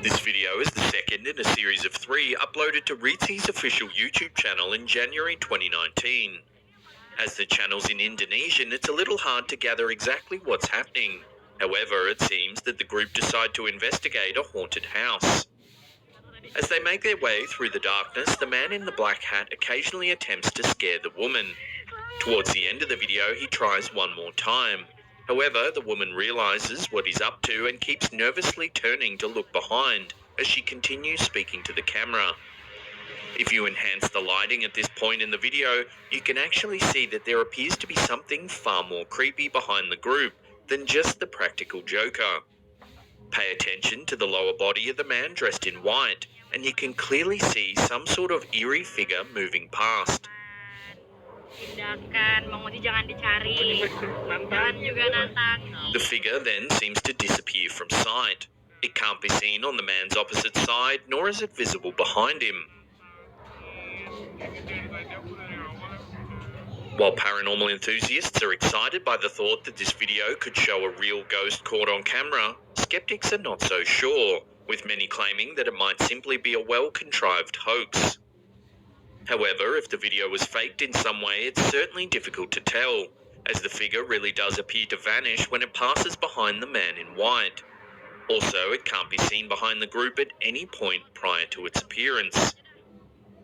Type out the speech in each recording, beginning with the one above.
This video is the second in a series of 3 uploaded to Ritzi's official YouTube channel in January 2019. As the channel's in Indonesian, it's a little hard to gather exactly what's happening. However, it seems that the group decide to investigate a haunted house. As they make their way through the darkness, the man in the black hat occasionally attempts to scare the woman. Towards the end of the video, he tries one more time. However, the woman realizes what he's up to and keeps nervously turning to look behind as she continues speaking to the camera. If you enhance the lighting at this point in the video, you can actually see that there appears to be something far more creepy behind the group than just the practical joker. Pay attention to the lower body of the man dressed in white, and you can clearly see some sort of eerie figure moving past. The figure then seems to disappear from sight. It can't be seen on the man's opposite side, nor is it visible behind him. While paranormal enthusiasts are excited by the thought that this video could show a real ghost caught on camera, skeptics are not so sure, with many claiming that it might simply be a well-contrived hoax. However, if the video was faked in some way, it's certainly difficult to tell, as the figure really does appear to vanish when it passes behind the man in white. Also, it can't be seen behind the group at any point prior to its appearance.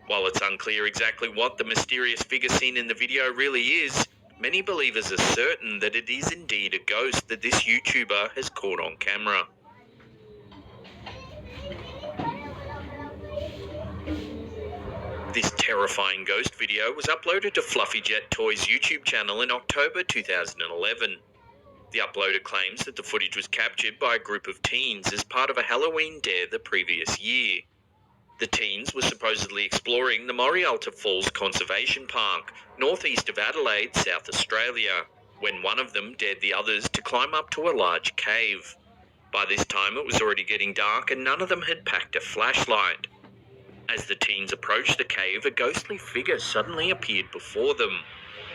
While it's unclear exactly what the mysterious figure seen in the video really is, many believers are certain that it is indeed a ghost that this YouTuber has caught on camera. This terrifying ghost video was uploaded to Fluffy Jet Toys' YouTube channel in October 2011. The uploader claims that the footage was captured by a group of teens as part of a Halloween dare the previous year. The teens were supposedly exploring the Morialta Falls Conservation Park, northeast of Adelaide, South Australia, when one of them dared the others to climb up to a large cave. By this time it was already getting dark and none of them had packed a flashlight. As the teens approached the cave, a ghostly figure suddenly appeared before them.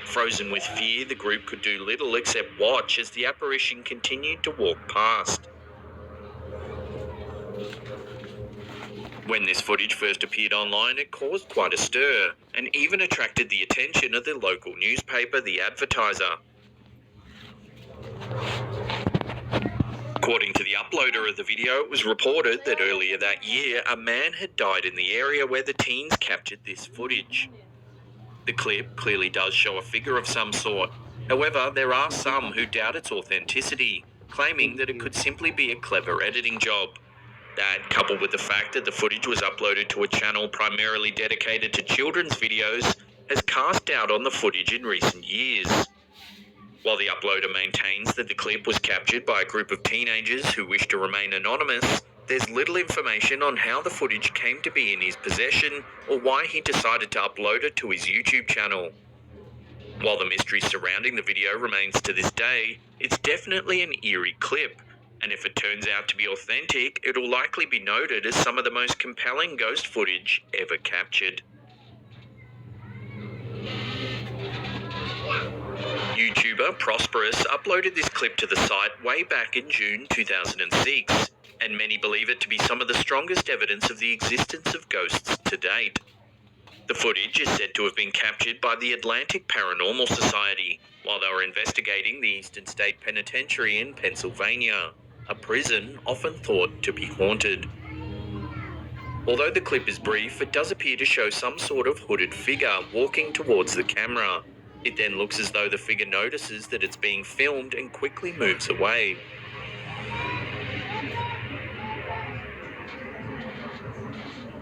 Frozen with fear, the group could do little except watch as the apparition continued to walk past. When this footage first appeared online, it caused quite a stir, and even attracted the attention of the local newspaper, The Advertiser. According to the uploader of the video, it was reported that earlier that year, a man had died in the area where the teens captured this footage. The clip clearly does show a figure of some sort. However, there are some who doubt its authenticity, claiming that it could simply be a clever editing job. That, coupled with the fact that the footage was uploaded to a channel primarily dedicated to children's videos, has cast doubt on the footage in recent years. While the uploader maintains that the clip was captured by a group of teenagers who wish to remain anonymous, there's little information on how the footage came to be in his possession or why he decided to upload it to his YouTube channel. While the mystery surrounding the video remains to this day, it's definitely an eerie clip, and if it turns out to be authentic, it'll likely be noted as some of the most compelling ghost footage ever captured. YouTuber Prosperous uploaded this clip to the site way back in June 2006, and many believe it to be some of the strongest evidence of the existence of ghosts to date. The footage is said to have been captured by the Atlantic Paranormal Society while they were investigating the Eastern State Penitentiary in Pennsylvania, a prison often thought to be haunted. Although the clip is brief, it does appear to show some sort of hooded figure walking towards the camera. It then looks as though the figure notices that it's being filmed and quickly moves away.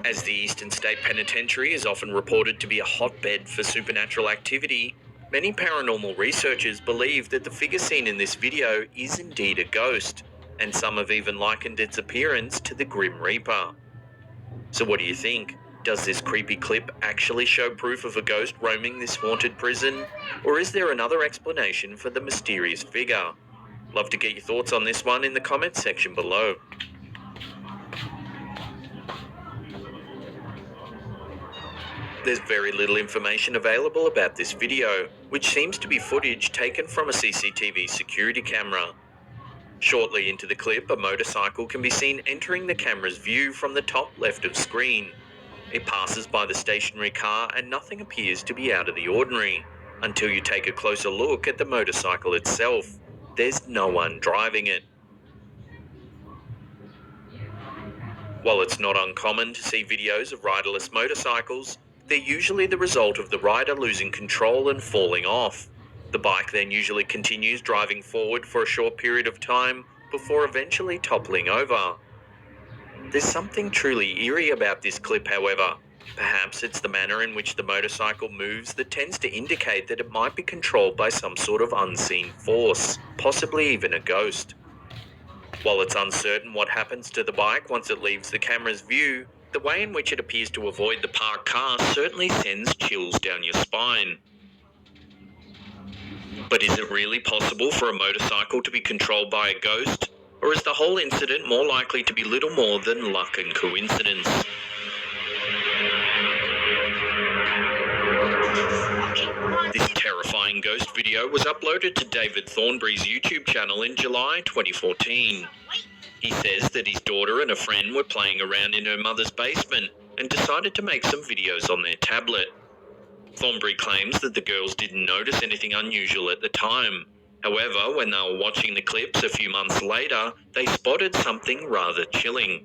As the Eastern State Penitentiary is often reported to be a hotbed for supernatural activity, many paranormal researchers believe that the figure seen in this video is indeed a ghost, and some have even likened its appearance to the Grim Reaper. So what do you think? Does this creepy clip actually show proof of a ghost roaming this haunted prison? Or is there another explanation for the mysterious figure? Love to get your thoughts on this one in the comments section below. There's very little information available about this video, which seems to be footage taken from a CCTV security camera. Shortly into the clip, a motorcycle can be seen entering the camera's view from the top left of screen. It passes by the stationary car and nothing appears to be out of the ordinary, until you take a closer look at the motorcycle itself. There's no one driving it. While it's not uncommon to see videos of riderless motorcycles, they're usually the result of the rider losing control and falling off. The bike then usually continues driving forward for a short period of time before eventually toppling over. There's something truly eerie about this clip, however. Perhaps it's the manner in which the motorcycle moves that tends to indicate that it might be controlled by some sort of unseen force, possibly even a ghost. While it's uncertain what happens to the bike once it leaves the camera's view, the way in which it appears to avoid the parked car certainly sends chills down your spine. But is it really possible for a motorcycle to be controlled by a ghost? Or is the whole incident more likely to be little more than luck and coincidence? This terrifying ghost video was uploaded to David Thornbury's YouTube channel in July 2014. He says that his daughter and a friend were playing around in her mother's basement and decided to make some videos on their tablet. Thornbury claims that the girls didn't notice anything unusual at the time. However, when they were watching the clips a few months later, they spotted something rather chilling.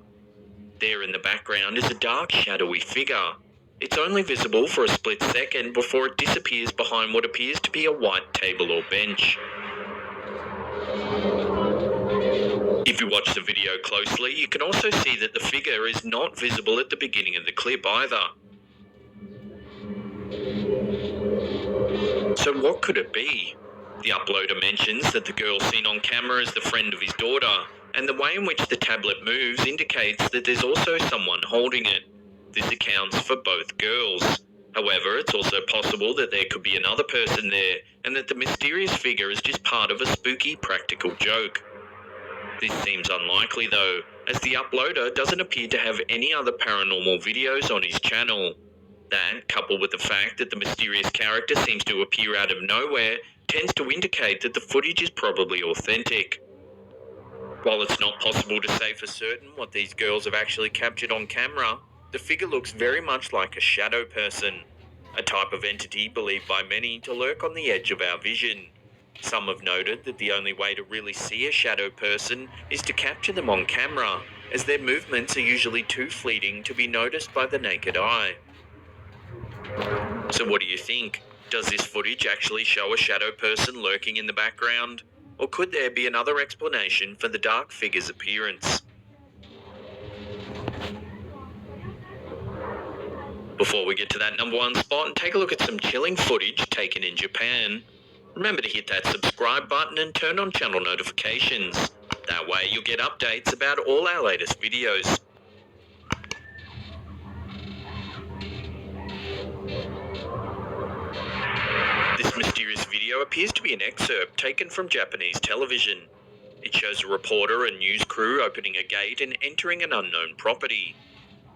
There in the background is a dark, shadowy figure. It's only visible for a split second before it disappears behind what appears to be a white table or bench. If you watch the video closely, you can also see that the figure is not visible at the beginning of the clip either. So what could it be? The uploader mentions that the girl seen on camera is the friend of his daughter, and the way in which the tablet moves indicates that there's also someone holding it. This accounts for both girls. However, it's also possible that there could be another person there, and that the mysterious figure is just part of a spooky practical joke. This seems unlikely though, as the uploader doesn't appear to have any other paranormal videos on his channel. That, coupled with the fact that the mysterious character seems to appear out of nowhere, tends to indicate that the footage is probably authentic. While it's not possible to say for certain what these girls have actually captured on camera, the figure looks very much like a shadow person, a type of entity believed by many to lurk on the edge of our vision. Some have noted that the only way to really see a shadow person is to capture them on camera, as their movements are usually too fleeting to be noticed by the naked eye. So what do you think? Does this footage actually show a shadow person lurking in the background? Or could there be another explanation for the dark figure's appearance? Before we get to that number one spot and take a look at some chilling footage taken in Japan, remember to hit that subscribe button and turn on channel notifications. That way you'll get updates about all our latest videos. This mysterious video appears to be an excerpt taken from Japanese television. It shows a reporter and news crew opening a gate and entering an unknown property.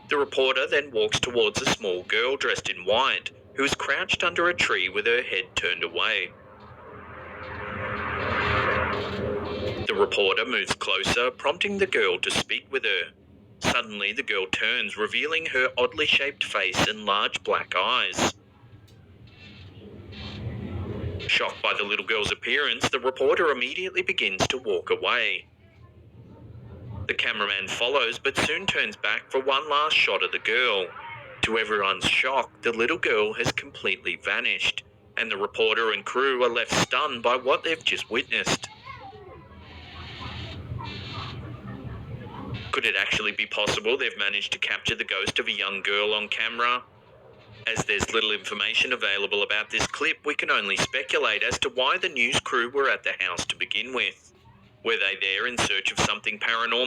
The reporter then walks towards a small girl dressed in white, who is crouched under a tree with her head turned away. The reporter moves closer, prompting the girl to speak with her. Suddenly, the girl turns, revealing her oddly shaped face and large black eyes. Shocked by the little girl's appearance, the reporter immediately begins to walk away. The cameraman follows, but soon turns back for one last shot of the girl. To everyone's shock, the little girl has completely vanished, and the reporter and crew are left stunned by what they've just witnessed. Could it actually be possible they've managed to capture the ghost of a young girl on camera? As there's little information available about this clip, we can only speculate as to why the news crew were at the house to begin with. Were they there in search of something paranormal?